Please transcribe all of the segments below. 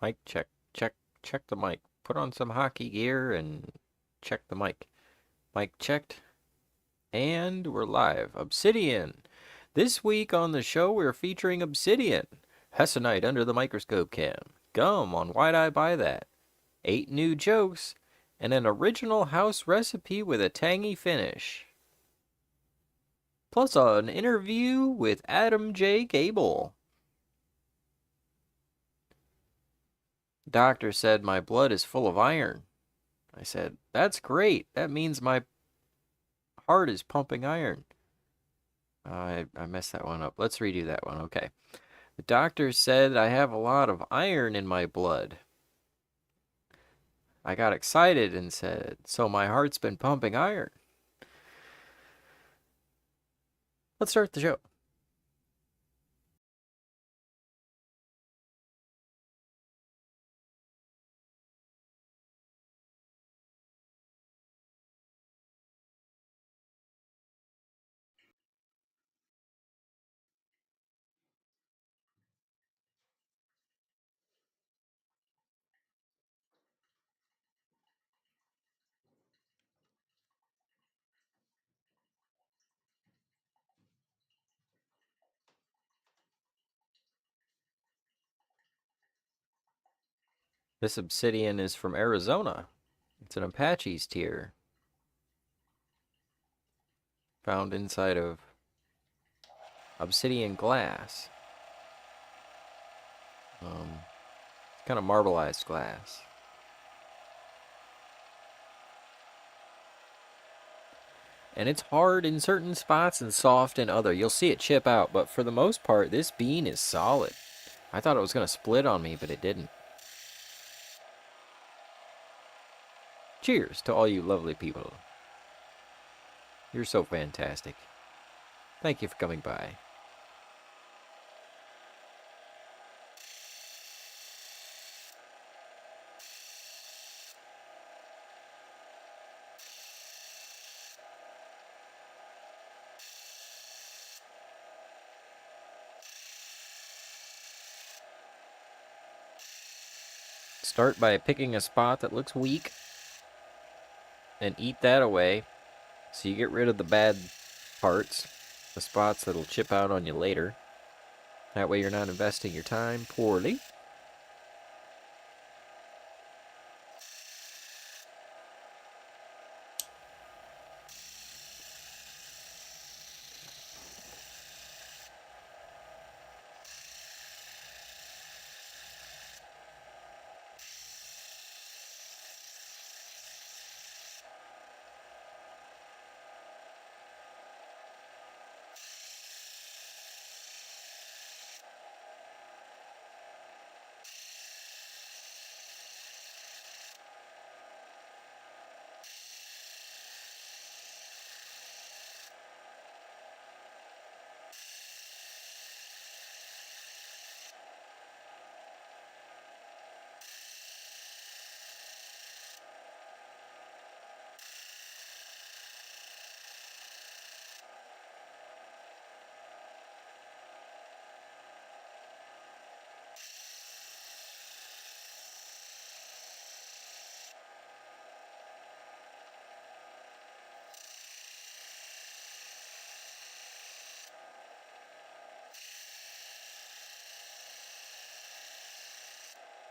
Mic check, check the mic. Put on some hockey gear and check the mic. Mic checked, and we're live. Obsidian. This week on the show, we're featuring Obsidian, hessonite under the microscope cam, gum on Why'd I Buy That, 8 new jokes, and an original house recipe with a tangy finish. Plus an interview with ADAM J GABEL. Doctor said my blood is full of iron. I said, that's great. That means my heart is pumping iron. I messed that one up. Let's redo that one. Okay. The doctor said I have a lot of iron in my blood. I got excited and said, so my heart's been pumping iron. Let's start the show. This obsidian is from Arizona. It's an Apache's tier, found inside of obsidian glass. It's kind of marbleized glass. And it's hard in certain spots and soft in other. You'll see it chip out, but for the most part, this bean is solid. I thought it was going to split on me, but it didn't. Cheers to all you lovely people. You're so fantastic. Thank you for coming by. Start by picking a spot that looks weak and eat that away so you get rid of the bad parts, the spots that'll chip out on you later. That way you're not investing your time poorly.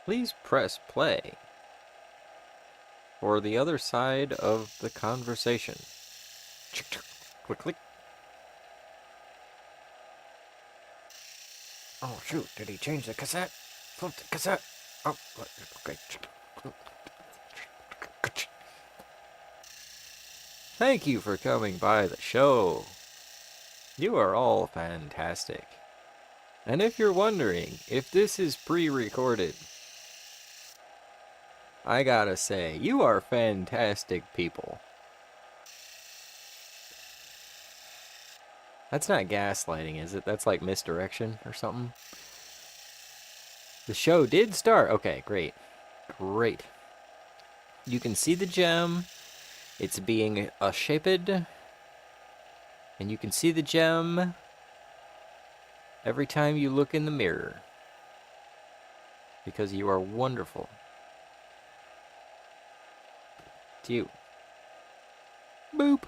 Please press play for the other side of the conversation. Click, click. Oh, shoot. Did he change the cassette? Flip the cassette. Oh, okay. Thank you for coming by the show. You are all fantastic. And if you're wondering if this is pre-recorded, I gotta say, you are fantastic people. That's not gaslighting, is it? That's like misdirection or something. The show did start. Okay, great. Great. You can see the gem. It's being shaped. And you can see the gem every time you look in the mirror. because you are wonderful. It's you. Boop.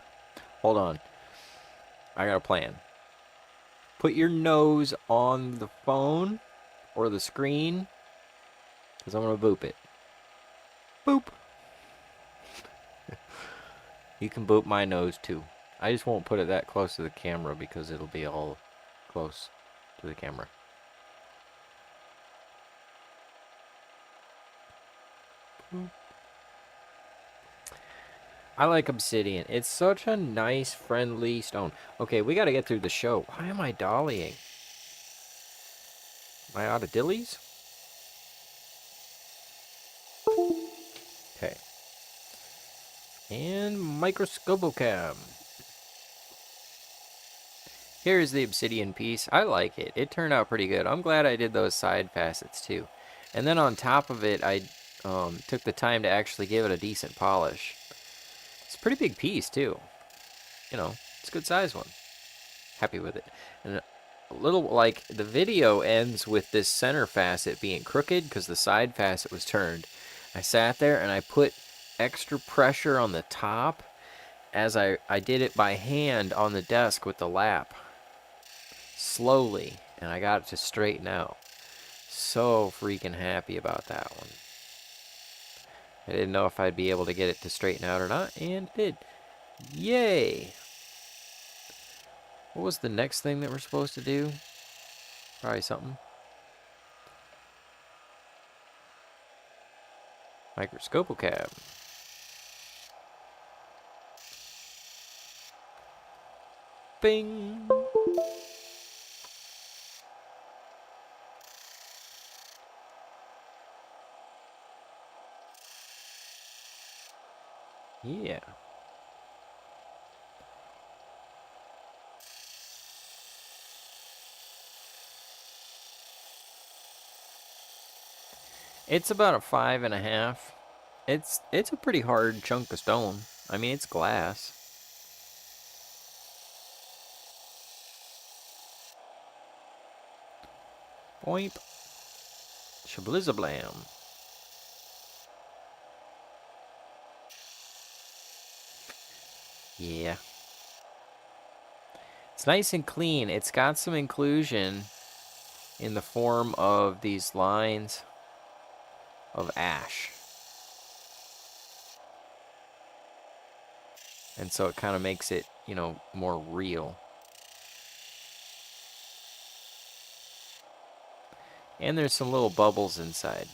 Hold on. I got a plan. Put your nose on the phone or the screen, because I'm going to boop it. Boop. You can boop my nose too. I just won't put it that close to the camera because it'll be all close to the camera. Boop. I like Obsidian. It's such a nice, friendly stone. Okay, we got to get through the show. Why am I dollying? Am I out of dillies? Okay. And microscope. Here's the obsidian piece. I like it. It turned out pretty good. I'm glad I did those side facets too. And then on top of it, I took the time to actually give it a decent polish. It's a pretty big piece too. You know, it's a good size one. Happy with it. And a little, like, the video ends with this center facet being crooked because the side facet was turned. I sat there and I put extra pressure on the top as I did it by hand on the desk with the lap. Slowly. And I got it to straighten out. So freaking happy about that one. I didn't know if I'd be able to get it to straighten out or not, and it did. Yay! What was the next thing that we're supposed to do? Probably something. Microscope cab. Bing! Yeah. It's about a 5.5. It's a pretty hard chunk of stone. I mean, it's glass. Boink. Shablizzablam. Yeah. It's nice and clean. It's got some inclusion in the form of these lines of ash. And so it kind of makes it, you know, more real. And there's some little bubbles inside.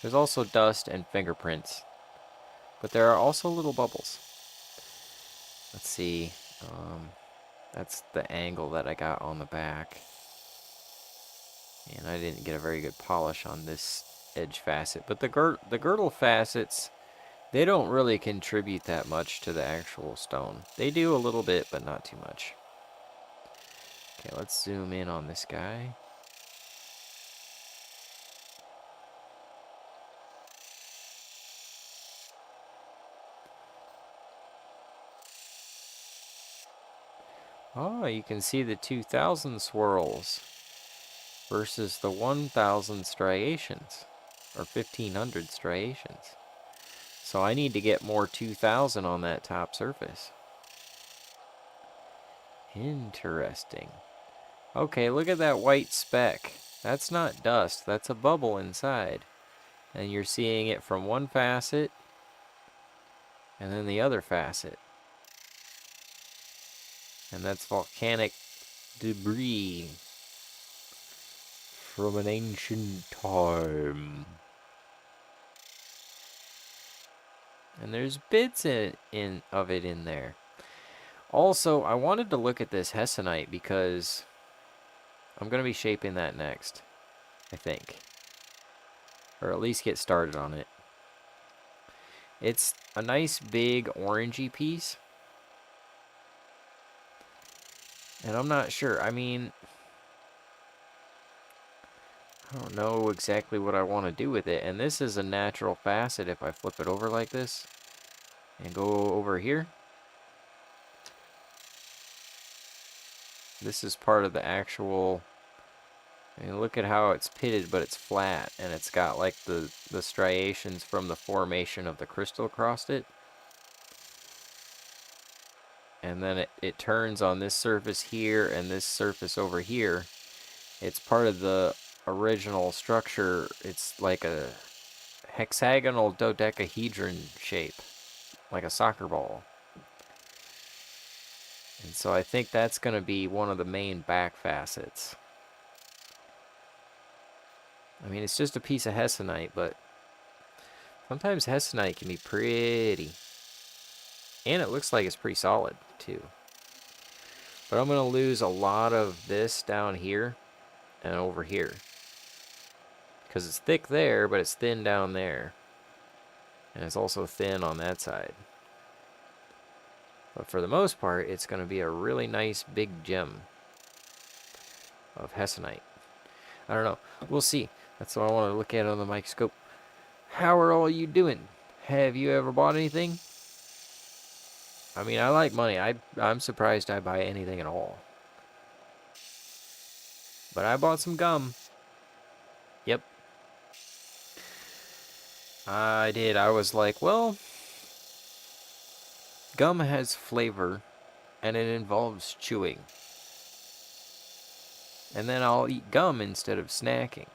There's also dust and fingerprints. But there are also little bubbles. Let's see. That's the angle that I got on the back. And I didn't get a very good polish on this edge facet. But the girdle facets, they don't really contribute that much to the actual stone. They do a little bit, but not too much. Okay, let's zoom in on this guy. Oh, you can see the 2000 swirls versus the 1000 striations, or 1500 striations. So I need to get more 2000 on that top surface. Interesting. Okay, look at that white speck. That's not dust, that's a bubble inside. And you're seeing it from one facet and then the other facet. And that's volcanic debris from an ancient time. And there's bits of it in there. Also, I wanted to look at this hessonite because I'm going to be shaping that next, I think. Or at least get started on it. It's a nice big orangey piece. And I'm not sure. I mean, I don't know exactly what I want to do with it. And this is a natural facet if I flip it over like this and go over here. This is part of the actual I mean, look at how it's pitted, but it's flat, and it's got like the striations from the formation of the crystal across it. And then it turns on this surface here and this surface over here. It's part of the original structure. It's like a hexagonal dodecahedron shape, like a soccer ball. And so I think that's going to be one of the main back facets. I mean, it's just a piece of hessonite, but sometimes hessonite can be pretty. And it looks like it's pretty solid, too. But I'm going to lose a lot of this down here and over here. Because it's thick there, but it's thin down there. And it's also thin on that side. But for the most part, it's going to be a really nice big gem of hessonite. I don't know. We'll see. That's what I want to look at on the microscope. How are all you doing? Have you ever bought anything? I mean, I like money. I'm surprised I buy anything at all. But I bought some gum. Yep. I did. I was like, well, gum has flavor, and it involves chewing. And then I'll eat gum instead of snacking.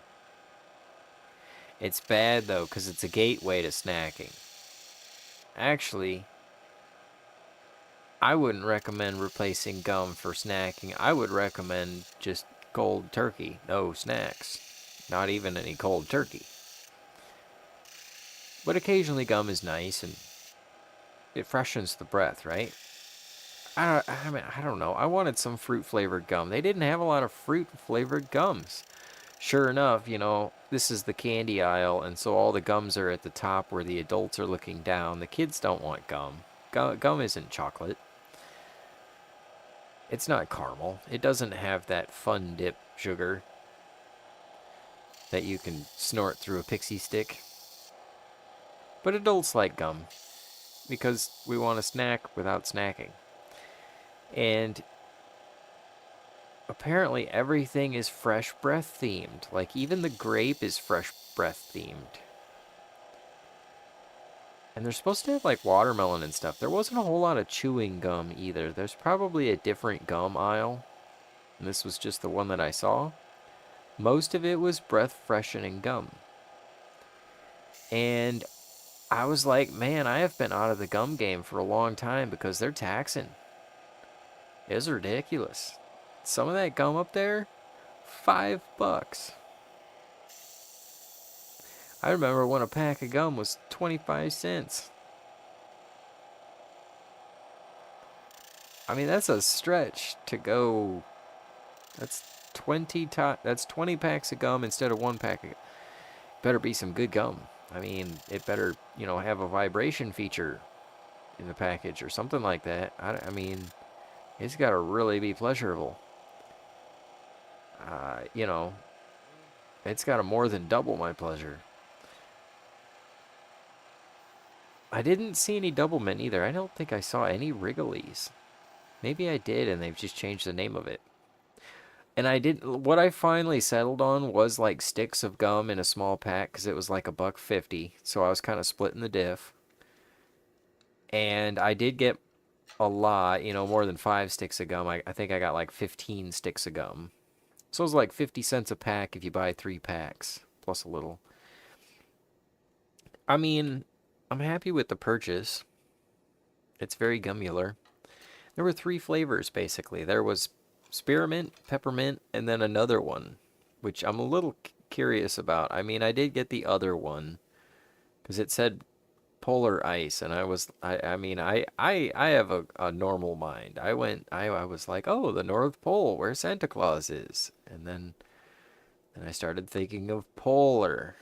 It's bad, though, because it's a gateway to snacking. Actually, I wouldn't recommend replacing gum for snacking. I would recommend just cold turkey. No snacks. Not even any cold turkey. But occasionally gum is nice, and it freshens the breath, right? I don't know. I wanted some fruit-flavored gum. They didn't have a lot of fruit-flavored gums. Sure enough, you know, this is the candy aisle, and so all the gums are at the top where the adults are looking down. The kids don't want gum. Gum isn't chocolate. It's not caramel. It doesn't have that fun dip sugar that you can snort through a pixie stick. But adults like gum because we want to snack without snacking. And apparently everything is fresh breath themed. Like even the grape is fresh breath themed. And they're supposed to have like watermelon and stuff. There wasn't a whole lot of chewing gum either. There's probably a different gum aisle. And this was just the one that I saw. Most of it was breath freshening gum. And I was like, man, I have been out of the gum game for a long time because they're taxing. It's ridiculous. Some of that gum up there, $5. I remember when a pack of gum was 25 cents. I mean, that's a stretch to go. That's 20 packs of gum instead of one pack of gum. Better be some good gum. I mean, it better, you know, have a vibration feature in the package or something like that. I mean, it's got to really be pleasurable. You know, it's got to more than double my pleasure. I didn't see any double mint either. I don't think I saw any Wrigley's. Maybe I did, and they've just changed the name of it. And I didn't. What I finally settled on was like sticks of gum in a small pack because it was like $1.50. So I was kind of splitting the diff. And I did get a lot, you know, more than 5 sticks of gum. I think I got like 15 sticks of gum. So it was like 50 cents a pack if you buy 3 packs, plus a little. I mean, I'm happy with the purchase. It's very gummular. There were 3 flavors, basically. There was spearmint, peppermint, and then another one, which I'm a little curious about. I mean, I did get the other one, because it said polar ice, and I have a normal mind. I was like, oh, the North Pole, where Santa Claus is. And then I started thinking of polar,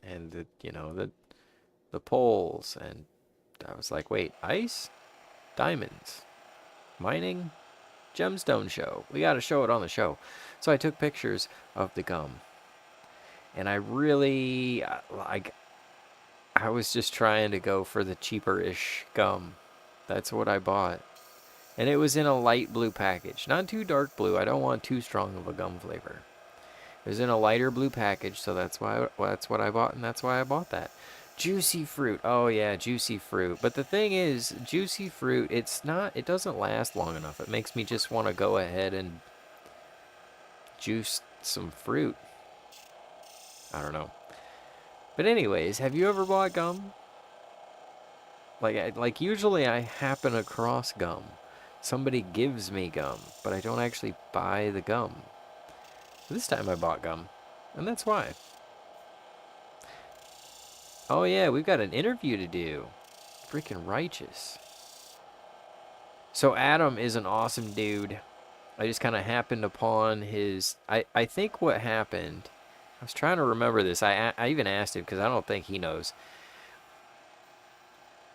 and the poles, and I was like, wait, ice? Diamonds? Mining? Gemstone Show. We got to show it on the show. So I took pictures of the gum. And I really, I was just trying to go for the cheaper-ish gum. That's what I bought. And it was in a light blue package. Not too dark blue. I don't want too strong of a gum flavor. It was in a lighter blue package, so that's what I bought, and that's why I bought that. Juicy fruit. Oh yeah, juicy fruit. But the thing is, juicy fruit, it doesn't last long enough. It makes me just want to go ahead and juice some fruit. I don't know. But anyways, have you ever bought gum? Like usually I happen across gum. Somebody gives me gum, but I don't actually buy the gum. This time I bought gum, and that's why. Oh yeah, we've got an interview to do. Freaking righteous. So Adam is an awesome dude. I just kind of happened upon his... I think what happened... I was trying to remember this. I even asked him because I don't think he knows.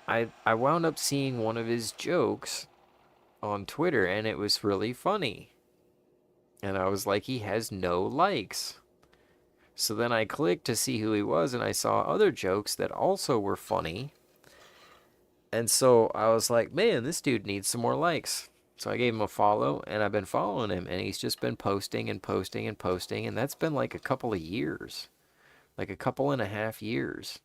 I wound up seeing one of his jokes on Twitter, and it was really funny. And I was like, he has no likes. So then I clicked to see who he was, and I saw other jokes that also were funny. And so I was like, man, this dude needs some more likes. So I gave him a follow, and I've been following him, and he's just been posting and posting and posting, and that's been like a couple of years. Like a couple and a half years.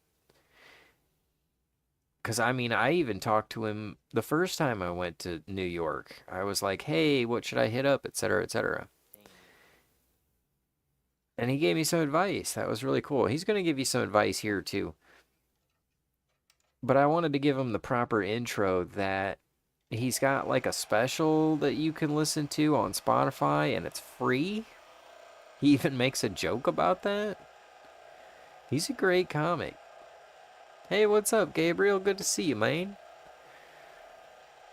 Because, I mean, I even talked to him the first time I went to New York. I was like, hey, what should I hit up, etc., etc. And he gave me some advice. That was really cool. He's going to give you some advice here, too. But I wanted to give him the proper intro that he's got like a special that you can listen to on Spotify, and it's free. He even makes a joke about that. He's a great comic. Hey, what's up, Gabriel? Good to see you, man.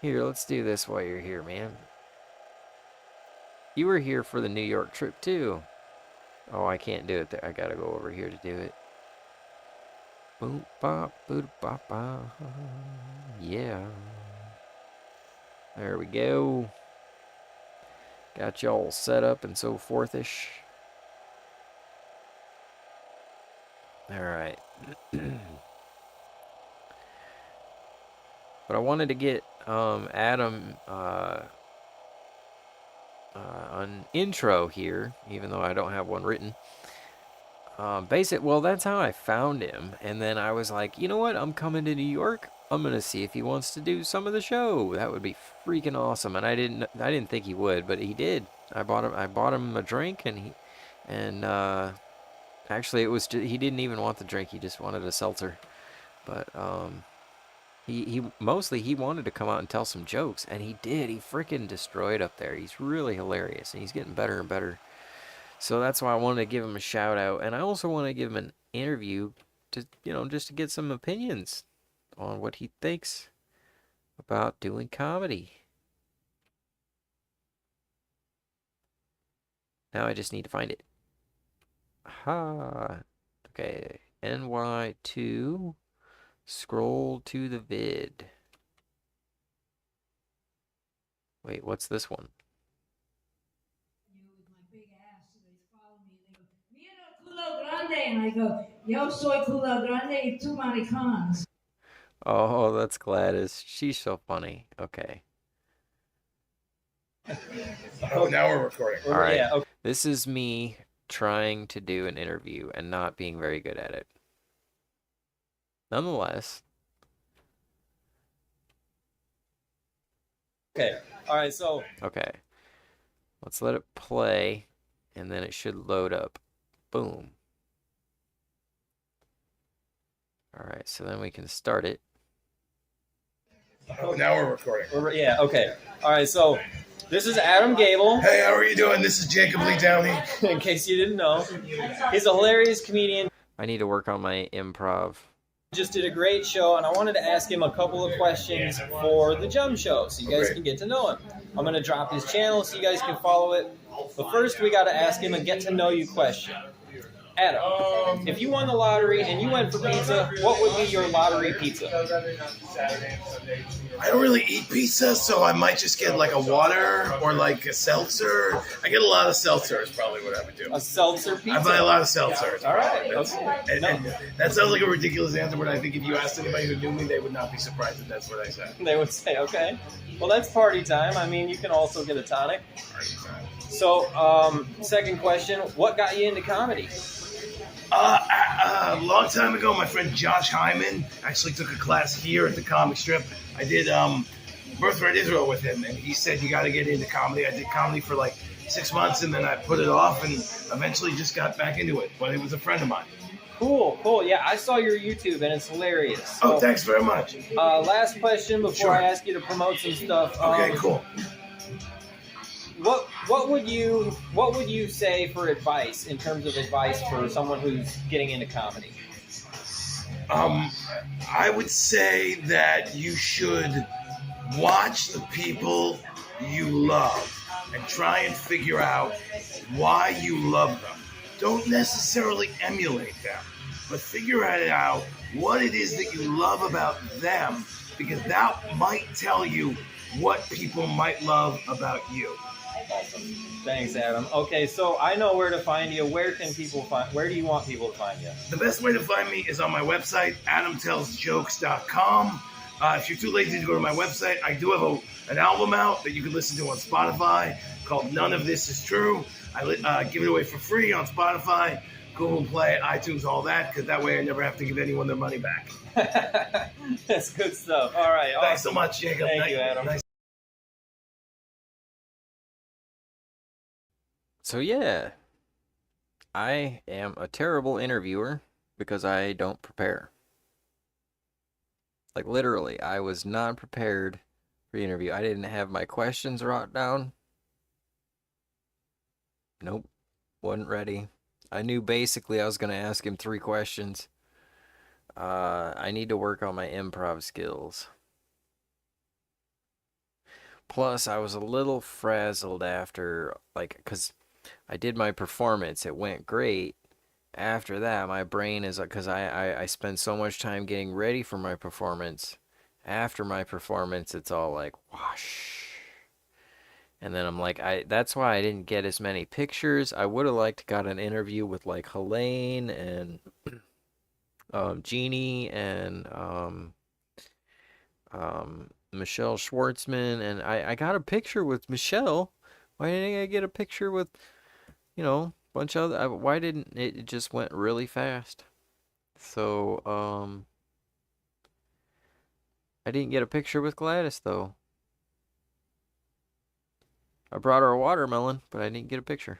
Here, let's do this while you're here, man. You were here for the New York trip, too. Oh, I can't do it there. I gotta go over here to do it. Boop, bop, boop, bop, bop. Yeah. There we go. Got you all set up and so forth-ish. Alright. But I wanted to get Adam an intro here, even though I don't have one written. Well, that's how I found him. And then I was like, you know what? I'm coming to New York. I'm gonna see if he wants to do some of the show. That would be freaking awesome. And I didn't think he would, but he did. I bought him a drink, and actually it was he didn't even want the drink. He just wanted a seltzer. But he mostly wanted to come out and tell some jokes, and he did. He freaking destroyed up there. He's really hilarious, and he's getting better and better. So that's why I wanted to give him a shout out, and I also want to give him an interview to, just to get some opinions on what he thinks about doing comedy. Now I just need to find it. Ha. Okay. NY2. Scroll to the vid. Wait, what's this one? With my big ass, so they follow me and they go, Mira culo grande, and I go, yo soy culo grande y tú maricons. Oh, that's Gladys. She's so funny. Okay. Oh, now we're recording. All right. Yeah, okay. This is me trying to do an interview and not being very good at it. Nonetheless. Okay. All right, so. Okay. Let's let it play, and then it should load up. Boom. All right, so then we can start it. Oh, now we're recording. Yeah, okay. All right, so this is Adam Gabel. Hey, how are you doing? This is Jacob Lee Downey. In case you didn't know, he's a hilarious comedian. I need to work on my improv. Just did a great show, and I wanted to ask him a couple of questions for the Gem Show so you guys can get to know him. I'm going to drop his channel so you guys can follow it. But first, we got to ask him a get-to-know-you question. Adam, if you won the lottery and you went for pizza, what would be your lottery pizza? I don't really eat pizza, so I might just get like a water or like a seltzer. I get a lot of seltzers, probably what I would do. A seltzer pizza? I buy a lot of seltzers. All right. And that sounds like a ridiculous answer, but I think if you asked anybody who knew me, they would not be surprised that that's what I said. They would say, okay. Well, that's party time. I mean, you can also get a tonic. So, second question, what got you into comedy? A long time ago, my friend Josh Hyman actually took a class here at the comic strip. I did Birthright Israel with him, and he said you got to get into comedy. I did comedy for like 6 months, and then I put it off, and eventually just got back into it. But it was a friend of mine. Cool. Yeah, I saw your YouTube, and it's hilarious. So, thanks very much. Last question before Sure. I ask you to promote some stuff. Okay, cool. What would you say for advice, in terms of advice for someone who's getting into comedy? I would say that you should watch the people you love and try and figure out why you love them. Don't necessarily emulate them, but figure out what it is that you love about them, because that might tell you what people might love about you. Awesome. Thanks, Adam. Okay, so I know where to find you. Where do you want people to find you? The best way to find me is on my website, adamtellsjokes.com. If you're too lazy to go to my website, I do have an album out that you can listen to on Spotify called None of This Is True. I give it away for free on Spotify, Google Play, iTunes, all that, because that way I never have to give anyone their money back. That's good stuff. All right. Thanks so much, Jacob. Thank you, Adam. Nice. So yeah, I am a terrible interviewer because I don't prepare. Like literally, I was not prepared for the interview. I didn't have my questions wrote down. Nope, wasn't ready. I knew basically I was going to ask him 3 questions. I need to work on my improv skills. Plus, I was a little frazzled after, like, because I did my performance. It went great. After that, my brain is, because I spend so much time getting ready for my performance. After my performance, it's all like, whoosh. And then I'm like, that's why I didn't get as many pictures. I would have liked to got an interview with, like, Helene and Jeannie and Michelle Schwartzman. And I got a picture with Michelle. Why didn't I get a picture with, a bunch of other, why didn't it just went really fast? So, I didn't get a picture with Gladys though. I brought her a watermelon, but I didn't get a picture.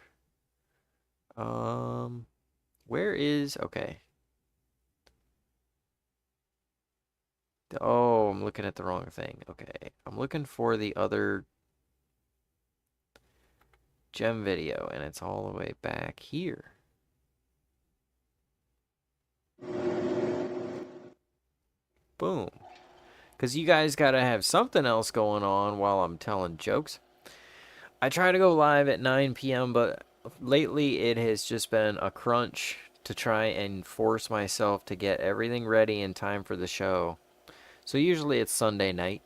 Where is, okay. Oh, I'm looking at the wrong thing. Okay, I'm looking for the other gem video, and it's all the way back here. Boom. Because you guys gotta have something else going on while I'm telling jokes. I try to go live at 9 p.m., but lately it has just been a crunch to try and force myself to get everything ready in time for the show. So usually it's Sunday night.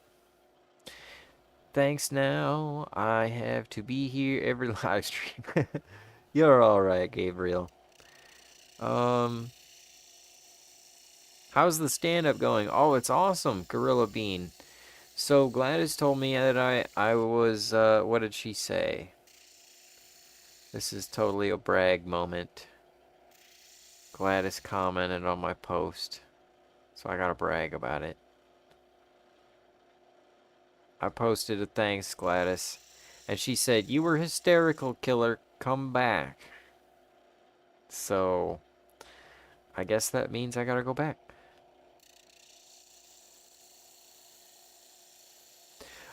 Thanks now. I have to be here every live stream. You're alright, Gabriel. How's the stand-up going? Oh, it's awesome, Gorilla Bean. So Gladys told me that I was, what did she say? This is totally a brag moment. Gladys commented on my post, so I gotta brag about it. I posted a thanks, Gladys, and she said, "You were hysterical, killer. Come back." So, I guess that means I gotta go back.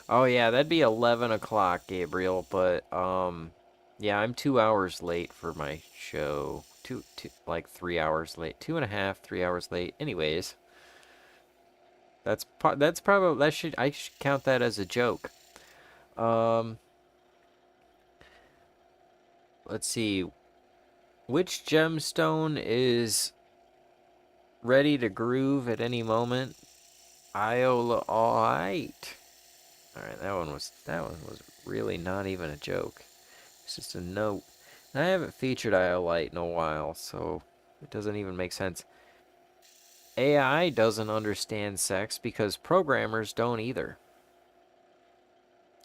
Oh yeah, that'd be 11 o'clock, Gabriel, but, yeah, I'm 2 hours late for my show. Like 3 hours late. 2.5, 3 hours late. Anyways. That's probably, I should count that as a joke. Let's see. Which gemstone is ready to groove at any moment? Iolite. All right, that one was really not even a joke. It's just a note. And I haven't featured Iolite in a while, so it doesn't even make sense. AI doesn't understand sex because programmers don't either.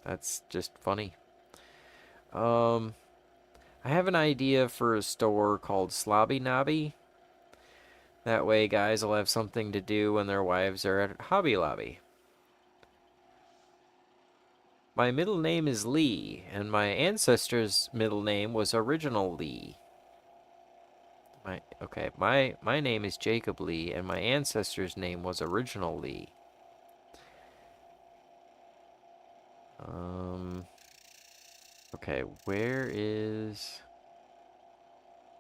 That's just funny. I have an idea for a store called Slobby Nobby. That way guys will have something to do when their wives are at Hobby Lobby. My middle name is Lee, and my ancestor's middle name was Original Lee. My name is Jacob Lee, and my ancestor's name was Original Lee. Okay, where is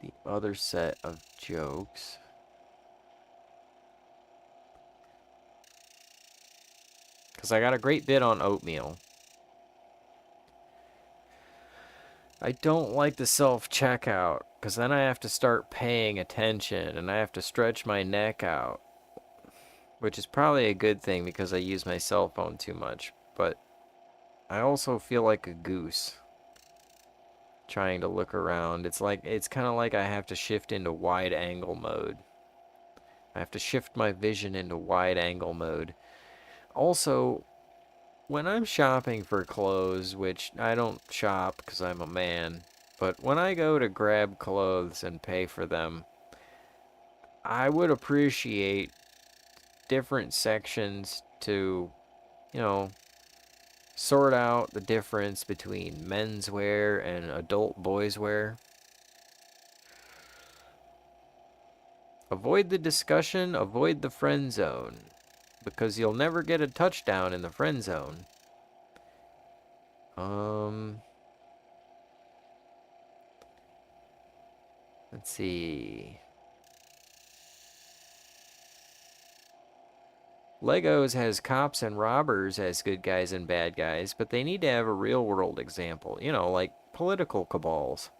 the other set of jokes? Because I got a great bit on oatmeal. I don't like the self-checkout, because then I have to start paying attention, and I have to stretch my neck out. Which is probably a good thing, because I use my cell phone too much. But I also feel like a goose trying to look around. It's kind of like I have to shift into wide angle mode. I have to shift my vision into wide angle mode. Also, when I'm shopping for clothes, which I don't shop because I'm a man, but when I go to grab clothes and pay for them, I would appreciate different sections to, you know, sort out the difference between menswear and adult boyswear. Avoid the discussion, avoid the friend zone, because you'll never get a touchdown in the friend zone. Let's see. Legos has cops and robbers as good guys and bad guys, but they need to have a real world example, you know, like political cabals.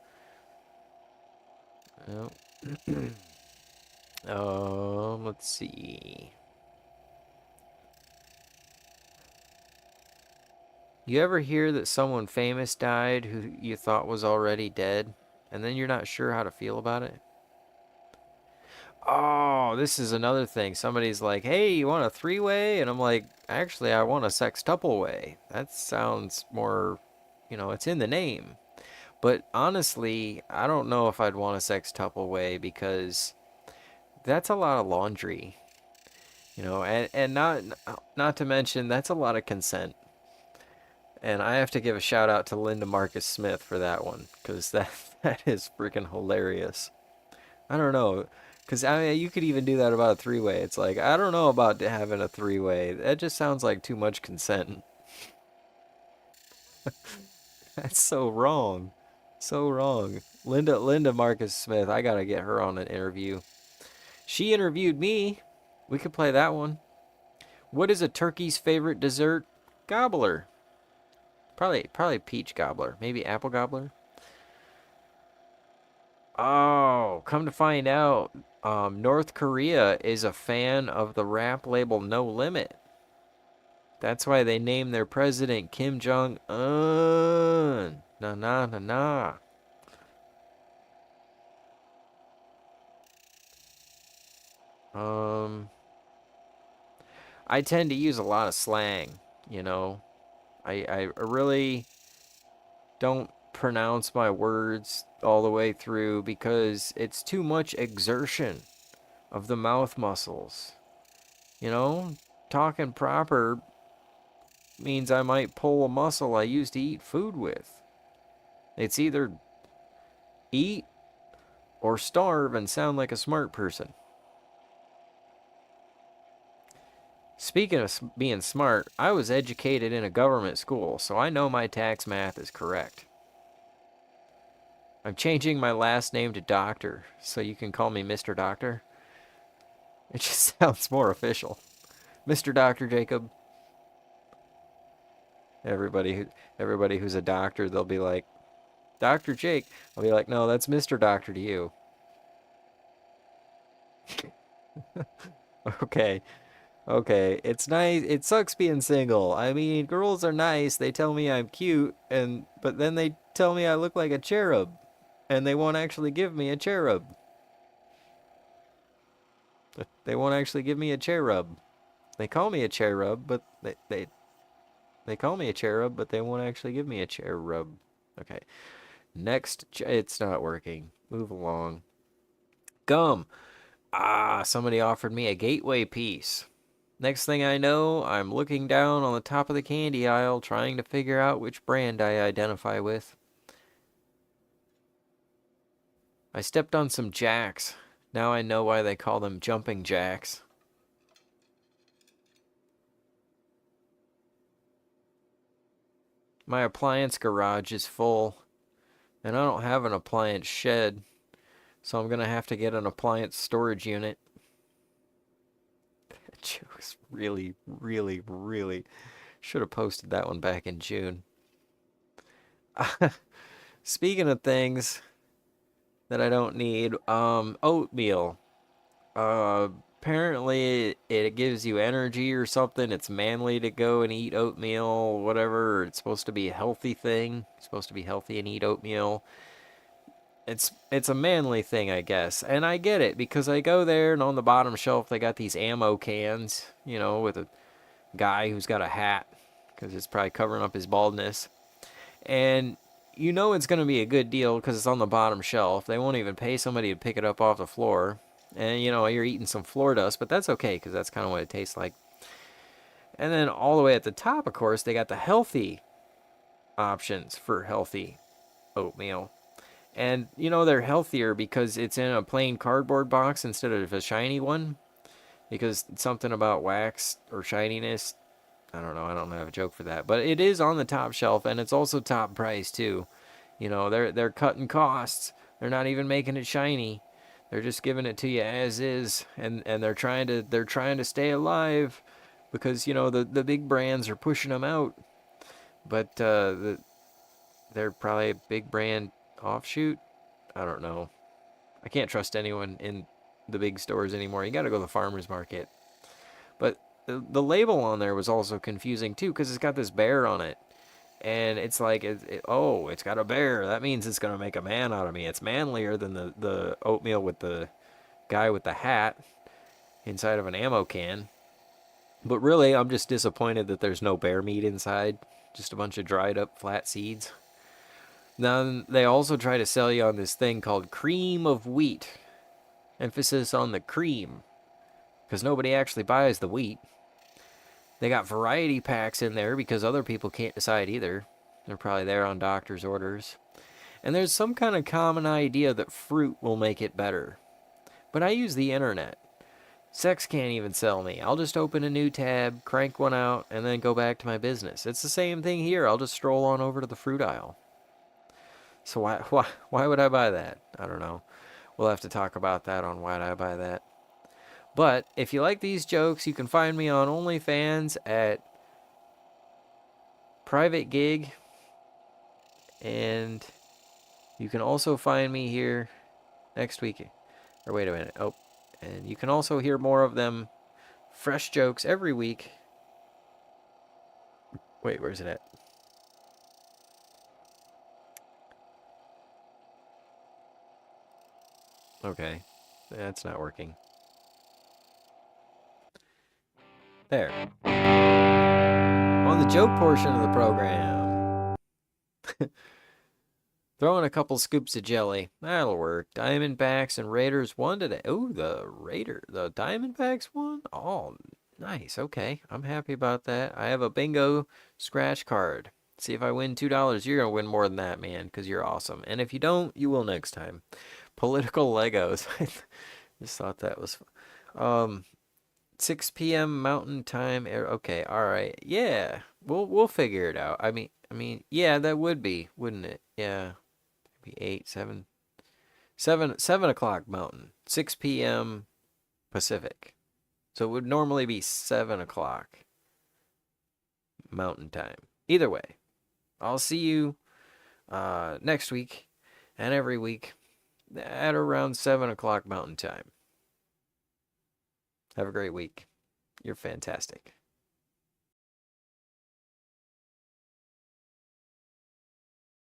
Let's see. You ever hear that someone famous died who you thought was already dead, and then you're not sure how to feel about it? Oh, this is another thing. Somebody's like, hey, you want a three-way? And I'm like, actually, I want a sextuple-way. That sounds more, you know, it's in the name. But honestly, I don't know if I'd want a sextuple-way because that's a lot of laundry. You know, and not to mention, that's a lot of consent. And I have to give a shout out to Linda Marcus Smith for that one, because that is freaking hilarious. I don't know, because I mean, you could even do that about a three-way. It's like, I don't know about having a three-way. That just sounds like too much consent. That's so wrong. So wrong. Linda Marcus Smith, I gotta get her on an interview. She interviewed me. We could play that one. What is a turkey's favorite dessert? Gobbler. Probably peach gobbler. Maybe apple gobbler. Oh, come to find out, North Korea is a fan of the rap label No Limit. That's why they named their president Kim Jong-un. Na na na na. I tend to use a lot of slang, you know. I really don't pronounce my words all the way through because it's too much exertion of the mouth muscles. You know, talking proper means I might pull a muscle I used to eat food with. It's either eat or starve and sound like a smart person. Speaking of being smart, I was educated in a government school, so I know my tax math is correct. I'm changing my last name to Doctor, so you can call me Mr. Doctor. It just sounds more official. Mr. Dr. Jacob. Everybody who's a doctor, they'll be like, Dr. Jake. I'll be like, no, that's Mr. Doctor to you. Okay. Okay. It's nice. It sucks being single. I mean, girls are nice. They tell me I'm cute, but then they tell me I look like a cherub, and they won't actually give me a cherub. They won't actually give me a cherub. They call me a cherub, but they call me a cherub, but they won't actually give me a cherub. Okay. Next, it's not working. Move along. Gum. Ah, somebody offered me a gateway piece. Next thing I know, I'm looking down on the top of the candy aisle trying to figure out which brand I identify with. I stepped on some jacks. Now I know why they call them jumping jacks. My appliance garage is full, and I don't have an appliance shed, so I'm going to have to get an appliance storage unit. That joke's really, really, really... Should have posted that one back in June. Speaking of things that I don't need, oatmeal. Apparently it gives you energy or something. It's manly to go and eat oatmeal, whatever. It's supposed to be a healthy thing. It's supposed to be healthy and eat oatmeal. It's a manly thing, I guess. And I get it because I go there and on the bottom shelf they got these ammo cans, you know, with a guy who's got a hat because it's probably covering up his baldness. And you know it's going to be a good deal because it's on the bottom shelf. They won't even pay somebody to pick it up off the floor. And, you know, you're eating some floor dust, but that's okay because that's kind of what it tastes like. And then all the way at the top, of course, they got the healthy options for healthy oatmeal. And, you know, they're healthier because it's in a plain cardboard box instead of a shiny one. Because something about wax or shininess, I don't know. I don't have a joke for that. But it is on the top shelf, and it's also top price, too. You know, they're cutting costs. They're not even making it shiny. They're just giving it to you as is, and they're trying to stay alive because, you know, the big brands are pushing them out. But they're probably a big brand offshoot. I don't know. I can't trust anyone in the big stores anymore. You got to go to the farmer's market. But the label on there was also confusing too because it's got this bear on it. And it's like, oh, it's got a bear. That means it's going to make a man out of me. It's manlier than the oatmeal with the guy with the hat inside of an ammo can. But really, I'm just disappointed that there's no bear meat inside. Just a bunch of dried up flat seeds. Then they also try to sell you on this thing called cream of wheat. Emphasis on the cream. Because nobody actually buys the wheat. They got variety packs in there because other people can't decide either. They're probably there on doctor's orders. And there's some kind of common idea that fruit will make it better. But I use the internet. Sex can't even sell me. I'll just open a new tab, crank one out, and then go back to my business. It's the same thing here. I'll just stroll on over to the fruit aisle. So why would I buy that? I don't know. We'll have to talk about that on why I buy that. But if you like these jokes, you can find me on OnlyFans at Private Gig. And you can also find me here next week. Or wait a minute. Oh, and you can also hear more of them. Fresh jokes every week. Wait, where's it at? Okay. That's not working. There. On the joke portion of the program. Throwing a couple scoops of jelly. That'll work. Diamondbacks and Raiders won today. Ooh, the Diamondbacks won? Oh, nice. Okay. I'm happy about that. I have a bingo scratch card. See if I win $2. You're going to win more than that, man, because you're awesome. And if you don't, you will next time. Political Legos. Just thought that was fun. 6 p.m. Mountain Time. Okay, all right. Yeah, we'll figure it out. I mean, yeah, that would be, wouldn't it? Yeah, maybe 8, 7 o'clock Mountain, 6 p.m. Pacific. So it would normally be 7 o'clock Mountain Time. Either way, I'll see you next week and every week at around 7 o'clock Mountain Time. Have a great week. You're fantastic.